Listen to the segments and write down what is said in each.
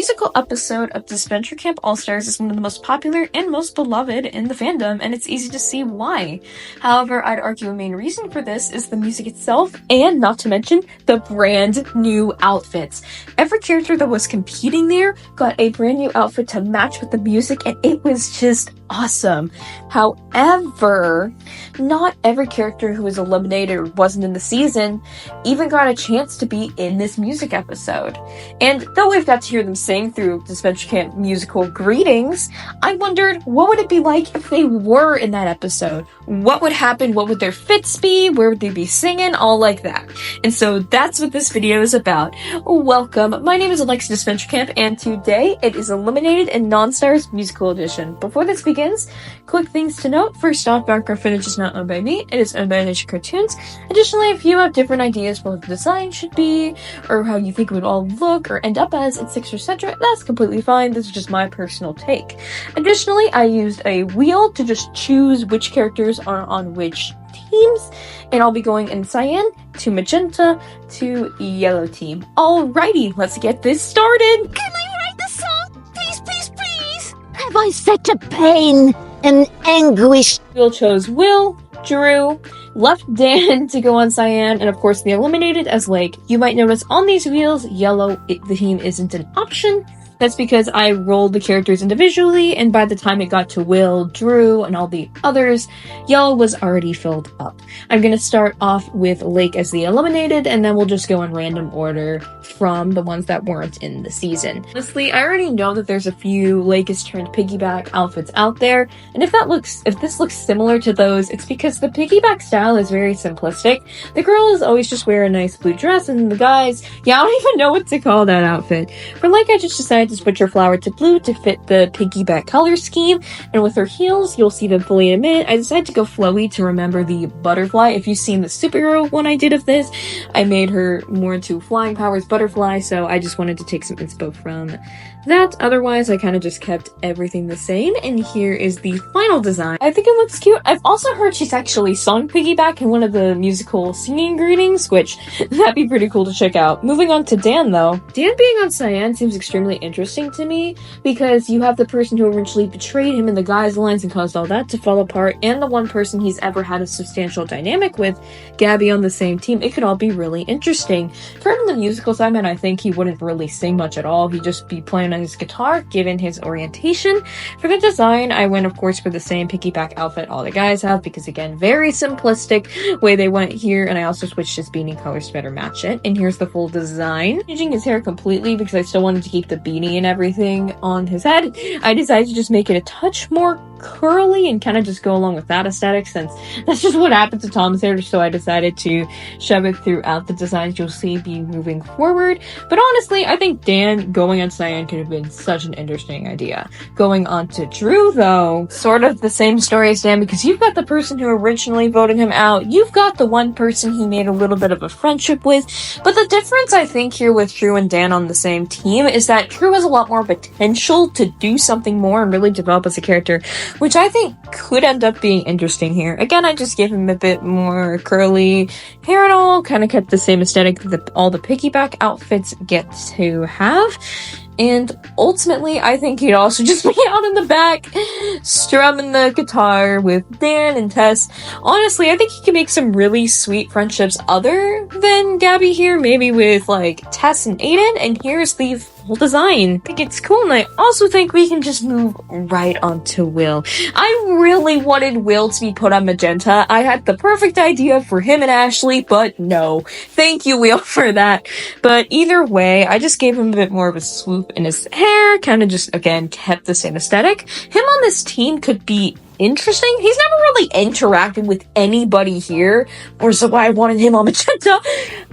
musical episode of Disventure Camp All-Stars is one of the most popular and most beloved in the fandom, and it's easy to see why. However, I'd argue a main reason for this is the music itself, and not to mention, the brand new outfits. Every character that was competing there got a brand new outfit to match with the music, and it was just awesome. However, not every character who was eliminated or wasn't in the season even got a chance to be in this music episode. And though we've got to hear them sing through Disventure Camp musical greetings, I wondered what would it be like if they were in that episode? What would happen? What would their fits be? Where would they be singing? All like that. And so that's what this video is about. Welcome. My name is Alexa Disventure Camp, and today it is Eliminated and Non-Stars Musical Edition. Before this begins, quick things to note. First off, background footage is not owned by me. It is owned by Animation Cartoons. Additionally, if you have different ideas for what the design should be, or how you think it would all look or end up as, etc., that's completely fine. This is just my personal take. Additionally, I used a wheel to just choose which characters are on which teams, and I'll be going in cyan to magenta to yellow team. Alrighty, let's get this started. Can I write the song? Please, please, please! Have I such a pain and anguish? Will chose Will, Drew, left Dan to go on cyan, and of course the eliminated as Lake. You might notice on these wheels, yellow, the team isn't an option. That's because I rolled the characters individually, and by the time it got to Will, Drew, and all the others, yellow was already filled up. I'm gonna start off with Lake as the eliminated, and then we'll just go in random order from the ones that weren't in the season. Honestly, I already know that there's a few Lake is turned piggyback outfits out there, and if this looks similar to those, it's because the piggyback style is very simplistic. The girl is always just wear a nice blue dress, and the guys, I don't even know what to call that outfit. For Lake, I just decided to switch her flower to blue to fit the piggyback color scheme, and with her heels, you'll see them fully in a minute. I decided to go flowy to remember the butterfly. If you've seen the superhero one I did of this, I made her more into flying powers butterfly, so I just wanted to take some inspo from that. Otherwise, I kind of just kept everything the same, and here is the final design. I think it looks cute. I've also heard she's actually sung piggyback in one of the musical singing greetings, which that'd be pretty cool to check out. Moving on to Dan, though. Dan being on cyan seems extremely interesting to me, because you have the person who originally betrayed him in the guys lines and caused all that to fall apart, and the one person he's ever had a substantial dynamic with, Gabby, on the same team. It could all be really interesting. For him in the musical segment, I think he wouldn't really sing much at all. He'd just be playing on his guitar, given his orientation. For the design, I went, of course, for the same piggyback outfit all the guys have, because again, very simplistic way they went here, and I also switched his beanie colors to better match it. And here's the full design. Changing his hair completely because I still wanted to keep the beanie and everything on his head. I decided to just make it a touch more curly and kind of just go along with that aesthetic, since that's just what happened to Tom's hair, so I decided to shove it throughout the designs you'll see be moving forward. But honestly, I think Dan going on cyan could have been such an interesting idea. Going on to Drew, though, sort of the same story as Dan, because you've got the person who originally voted him out, you've got the one person he made a little bit of a friendship with, but the difference I think here with Drew and Dan on the same team is that Drew has a lot more potential to do something more and really develop as a character, which I think could end up being interesting here. Again, I just gave him a bit more curly hair and all, kind of kept the same aesthetic that all the piggyback outfits get to have. And ultimately, I think he'd also just be out in the back, strumming the guitar with Dan and Tess. Honestly, I think he can make some really sweet friendships other than Gabby here, maybe with, like, Tess and Aiden, and here's the full design. I think it's cool, and I also think we can just move right on to Will. I really wanted Will to be put on Magenta. I had the perfect idea for him and Ashley, but no. Thank you, Will, for that. But either way, I just gave him a bit more of a swoop in his hair, kind of just, again, kept the same aesthetic. Him on this team could be interesting. He's never really interacted with anybody here, or so why I wanted him on Magenta.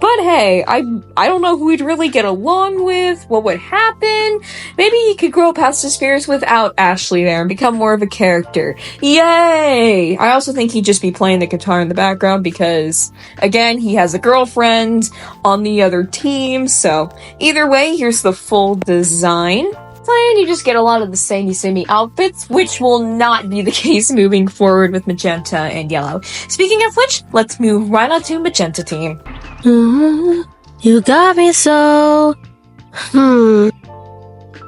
But hey, I don't know who he'd really get along with, what would happen. Maybe he could grow past his fears without Ashley there and become more of a character. Yay! I also think he'd just be playing the guitar in the background because, again, he has a girlfriend on the other team. So either way, here's the full design. You just get a lot of the samey outfits, which will not be the case moving forward with Magenta and Yellow. Speaking of which, let's move right on to Magenta team. You got me so...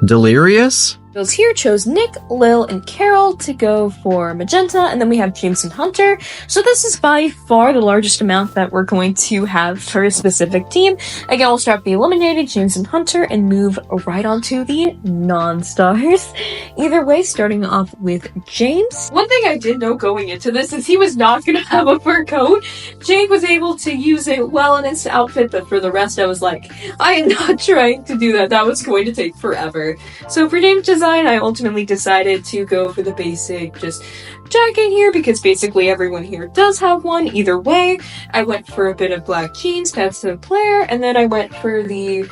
Delirious? Those here chose Nick, Lil, and Carol to go for Magenta, and then we have James and Hunter. So this is by far the largest amount that we're going to have for a specific team. Again, we'll start with the eliminated, James and Hunter, and move right on to the non-stars. Either way, starting off with James. One thing I did know going into this is he was not going to have a fur coat. Jake was able to use it well in his outfit, but for the rest I was like, I am not trying to do that. That was going to take forever. So for James' design, I ultimately decided to go for the basic just jacket here because basically everyone here does have one. Either way, I went for a bit of black jeans to have some flair, and then I went for the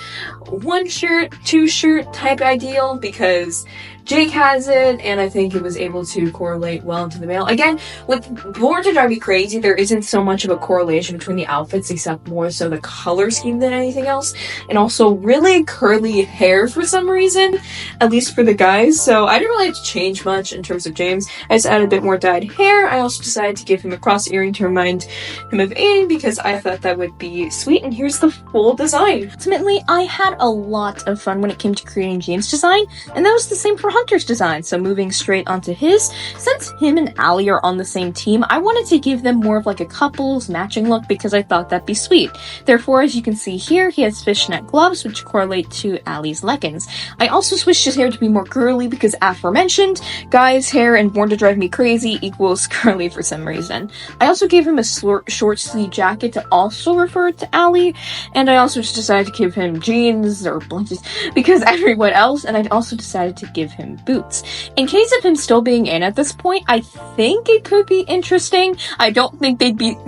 one shirt, two shirt type ideal because Jake has it, and I think it was able to correlate well into the male. Again, with Born to Drive Me Crazy, there isn't so much of a correlation between the outfits, except more so the color scheme than anything else, and also really curly hair for some reason, at least for the guys, so I didn't really have to change much in terms of James. I just added a bit more dyed hair. I also decided to give him a cross earring to remind him of Aiden, because I thought that would be sweet, and here's the full design. Ultimately, I had a lot of fun when it came to creating James' design, and that was the same for Hunter's design. So moving straight onto his, since him and Allie are on the same team, I wanted to give them more of like a couples matching look because I thought that'd be sweet. Therefore, as you can see here, he has fishnet gloves which correlate to Allie's leggings. I also switched his hair to be more curly because aforementioned, guys' hair and Born to Drive Me Crazy equals curly for some reason. I also gave him a short sleeve jacket to also refer to Allie, and I also just decided to give him jeans or blinches because everyone else, and I also decided to give him boots. In case of him still being in at this point, I think it could be interesting. I don't think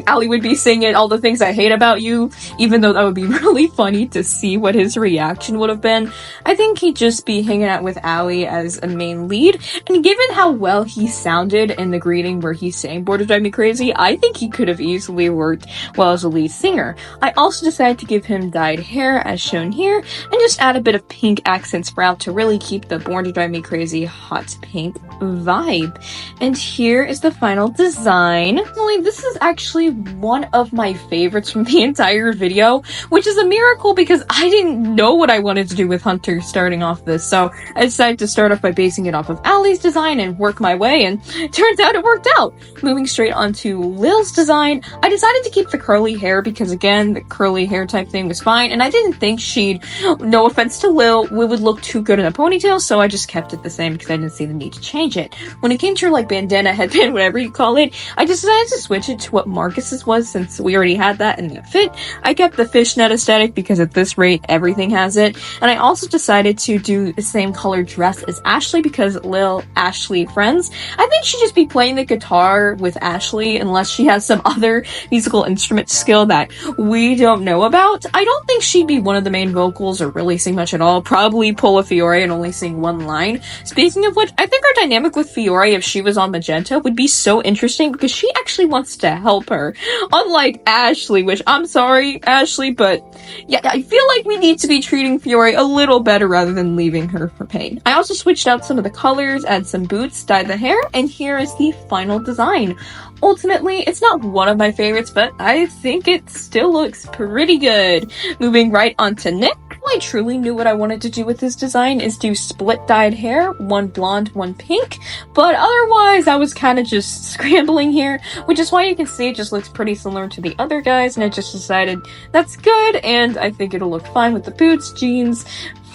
Allie would be singing all the things I hate about you, even though that would be really funny to see what his reaction would have been. I think he'd just be hanging out with Allie as a main lead, and given how well he sounded in the greeting where he sang Born to Drive Me Crazy, I think he could have easily worked well as a lead singer. I also decided to give him dyed hair as shown here, and just add a bit of pink accent sprout to really keep the Born to Drive Me Crazy hot pink vibe. And here is the final design. This is actually one of my favorites from the entire video, which is a miracle because I didn't know what I wanted to do with Hunter starting off this, so I decided to start off by basing it off of Allie's design and work my way, and turns out it worked out. Moving straight on to Lil's design, I decided to keep the curly hair because again, the curly hair type thing was fine, and I didn't think she'd, no offense to Lil, would look too good in a ponytail, so I just kept it the same because I didn't see the need to change it. When it came to her like bandana, headband, whatever you call it, I decided to switch it to what Marcus's was since we already had that and it fit. I kept the fishnet aesthetic because at this rate, everything has it. And I also decided to do the same color dress as Ashley because Lil, Ashley friends. I think she'd just be playing the guitar with Ashley unless she has some other musical instrument skill that we don't know about. I don't think she'd be one of the main vocals or really sing much at all. Probably pull a Fiore and only sing one line. Speaking of which, I think our dynamic with Fiore, if she was on Magenta, would be so interesting because she actually wants to help her. Unlike Ashley, which I'm sorry, Ashley, but yeah, I feel like we need to be treating Fiore a little better rather than leaving her for pain. I also switched out some of the colors, add some boots, dyed the hair, and here is the final design. Ultimately, it's not one of my favorites, but I think it still looks pretty good. Moving right on to Nick. I truly knew what I wanted to do with this design is do split dyed hair, one blonde, one pink, but otherwise I was kind of just scrambling here, which is why you can see it just looks pretty similar to the other guys, and I just decided that's good, and I think it'll look fine with the boots, jeans,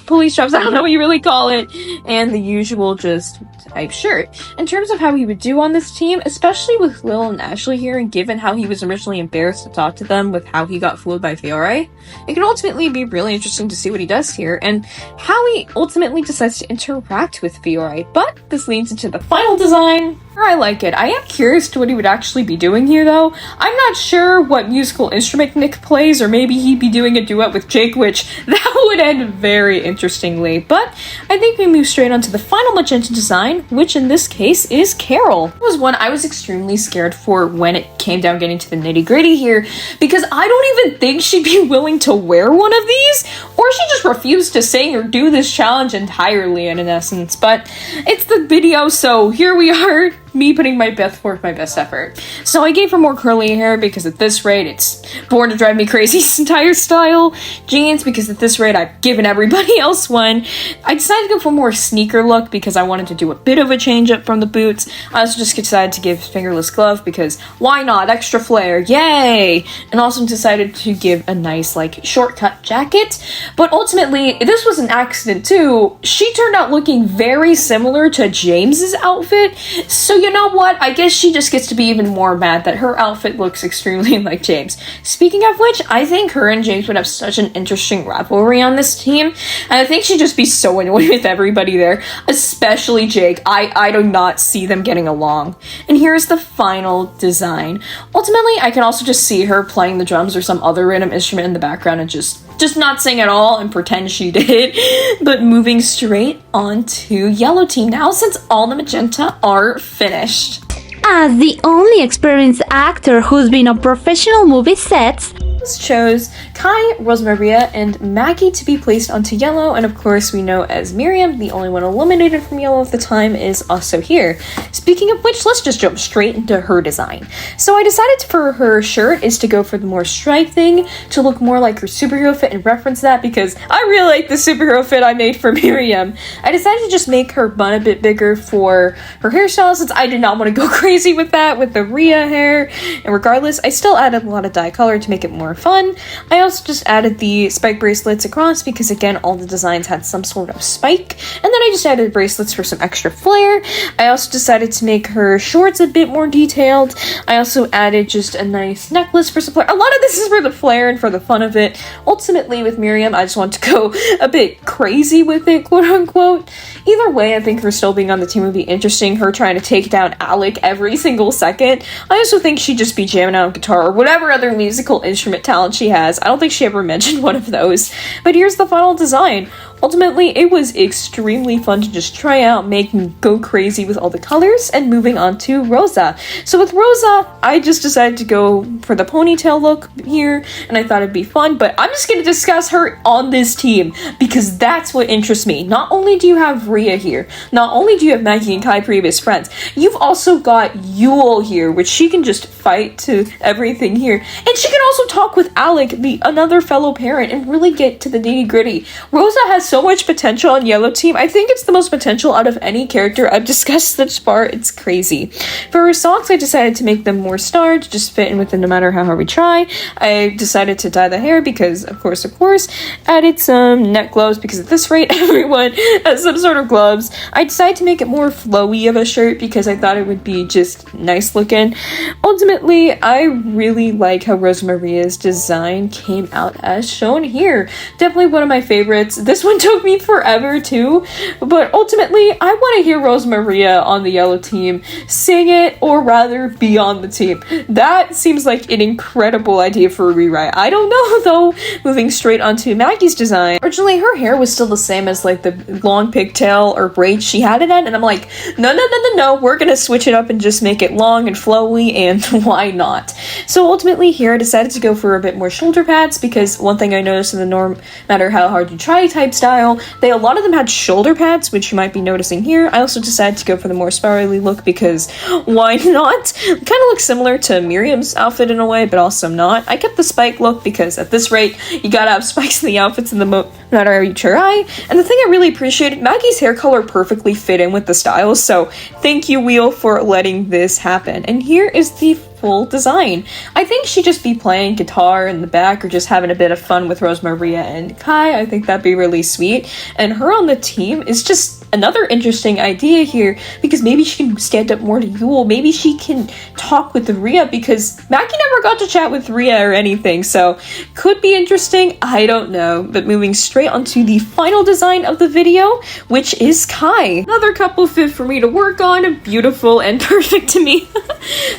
police straps, I don't know what you really call it, and the usual just type shirt. In terms of how he would do on this team, especially with Lil and Ashley here, and given how he was originally embarrassed to talk to them with how he got fooled by Fiore, it can ultimately be really interesting to see what he does here, and how he ultimately decides to interact with Fiore. But this leads into the final design. I like it. I am curious to what he would actually be doing here, though. I'm not sure what musical instrument Nick plays, or maybe he'd be doing a duet with Jake, which that would end very interestingly. But I think we move straight on to the final Magenta design, which in this case is Carol. It was one I was extremely scared for when it came down getting to the nitty-gritty here, because I don't even think she'd be willing to wear one of these, or she just refused to sing or do this challenge entirely in essence. But it's the video, so here we are. me putting my best forth my best effort. So I gave her more curly hair because at this rate it's Born to Drive Me Crazy's entire style. Jeans because at this rate I've given everybody else one. I decided to go for more sneaker look because I wanted to do a bit of a change up from the boots. I also just decided to give fingerless glove because why not? Extra flair, yay! And also decided to give a nice like shortcut jacket. But ultimately, this was an accident too. She turned out looking very similar to James's outfit. So you know what? I guess she just gets to be even more mad that her outfit looks extremely like James. Speaking of which, I think her and James would have such an interesting rivalry on this team. And I think she'd just be so annoyed with everybody there, especially Jake. I do not see them getting along. And here's the final design. Ultimately, I can also just see her playing the drums or some other random instrument in the background and just not sing at all and pretend she did. But moving straight on to Yellow Team now, since all the Magenta are finished. As the only experienced actor who's been on professional movie sets, chose Kai, Rosemaria, and Maggie to be placed onto Yellow, and of course we know as Miriam, the only one eliminated from Yellow at the time, is also here. Speaking of which, let's just jump straight into her design. So I decided for her shirt is to go for the more stripe thing, to look more like her superhero fit and reference that because I really like the superhero fit I made for Miriam. I decided to just make her bun a bit bigger for her hairstyle since I did not want to go crazy with that, with the Rhea hair, and regardless, I still added a lot of dye color to make it more fun. I also just added the spike bracelets across because again all the designs had some sort of spike, and then I just added bracelets for some extra flair. I also decided to make her shorts a bit more detailed. I also added just a nice necklace for some flair. A lot of this is for the flair and for the fun of it. Ultimately with Miriam I just want to go a bit crazy with it, quote unquote. Either way, I think her still being on the team would be interesting, her trying to take down Alec every single second. I also think she'd just be jamming out on guitar or whatever other musical instrument talent she has. I don't think she ever mentioned one of those. But here's the final design. Ultimately, it was extremely fun to just try out, make and go crazy with all the colors, and moving on to Rosa. So with Rosa, I just decided to go for the ponytail look here, and I thought it'd be fun, but I'm just going to discuss her on this team, because that's what interests me. Not only do you have Rhea here, not only do you have Maggie and Kai, previous friends, you've also got Yule here, which she can just fight to everything here, and she can also talk with Alec, another fellow parent, and really get to the nitty-gritty. Rosa has so much potential on Yellow Team. I think it's the most potential out of any character I've discussed this far. It's crazy. For her socks, I decided to make them more starred, to just fit in with them no matter how hard we try. I decided to dye the hair because, of course, added some neck gloves because at this rate, everyone has some sort of gloves. I decided to make it more flowy of a shirt because I thought it would be just nice looking. Ultimately, I really like how Rosemaria's design came out as shown here. Definitely one of my favorites. This one took me forever too, but ultimately I want to hear Rosemaria on the Yellow Team sing it, or rather be on the team. That seems like an incredible idea for a rewrite. I don't know though. Moving straight onto Maggie's design. Originally her hair was still the same as like the long pigtail or braid she had it in, and I'm like, no, we're gonna switch it up and just make it long and flowy, and why not? So ultimately here I decided to go for a bit more shoulder pads because one thing I noticed in the no matter how hard you try type style, a lot of them had shoulder pads, which you might be noticing here. I also decided to go for the more spirally look because why not? Kind of looks similar to Miriam's outfit in a way, but also not. I kept the spike look because at this rate, you gotta have spikes in the outfits in the no matter how you try. And the thing I really appreciated, Maggie's hair color perfectly fit in with the style, so thank you, Wheel, for letting this happen. And here is the full design. I think she'd just be playing guitar in the back or just having a bit of fun with Rosemaria and Kai. I think that'd be really sweet. And her on the team is just another interesting idea here because maybe she can stand up more to Yule. Maybe she can talk with Rhea because Maggie never got to chat with Rhea or anything, so could be interesting. I don't know. But moving straight onto the final design of the video, which is Kai. Another couple fit for me to work on, beautiful and perfect to me.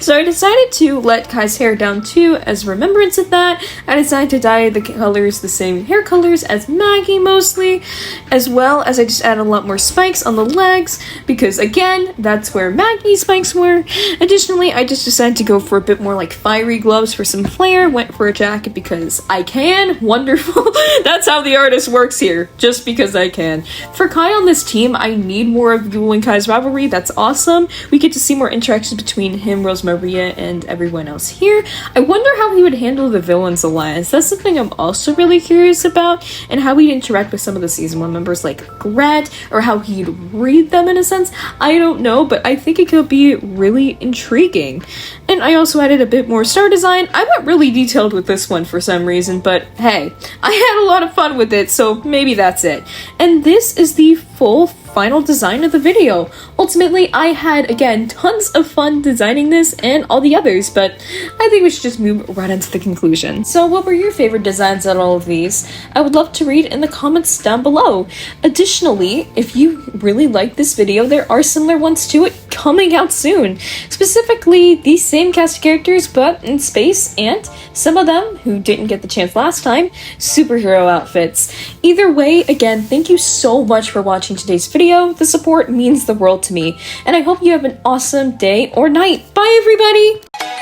So I decided to let Kai's hair down too as remembrance of that. I decided to dye the colors the same hair colors as Maggie mostly, as well as I just added a lot more spice spikes on the legs, because again, that's where Maggie's spikes were. Additionally, I just decided to go for a bit more like fiery gloves for some flair, went for a jacket because I can. Wonderful. That's how the artist works here, just because I can. For Kai on this team, I need more of Yule and Kai's rivalry. That's awesome. We get to see more interactions between him, Rosemaria, and everyone else here. I wonder how he would handle the villains alliance. That's something I'm also really curious about, and how he'd interact with some of the season 1 members like Gret, or how he'd read them in a sense. I don't know, but I think it could be really intriguing. And I also added a bit more star design. I went really detailed with this one for some reason, but hey, I had a lot of fun with it, so maybe that's it. And this is the full final design of the video. Ultimately, I had, again, tons of fun designing this and all the others, but I think we should just move right into the conclusion. So what were your favorite designs out of all of these? I would love to read in the comments down below. Additionally, if you really like this video, there are similar ones to it coming out soon. Specifically, these same cast of characters, but in space, and some of them, who didn't get the chance last time, superhero outfits. Either way, again, thank you so much for watching today's video. The support means the world to me, and I hope you have an awesome day or night. Bye, everybody!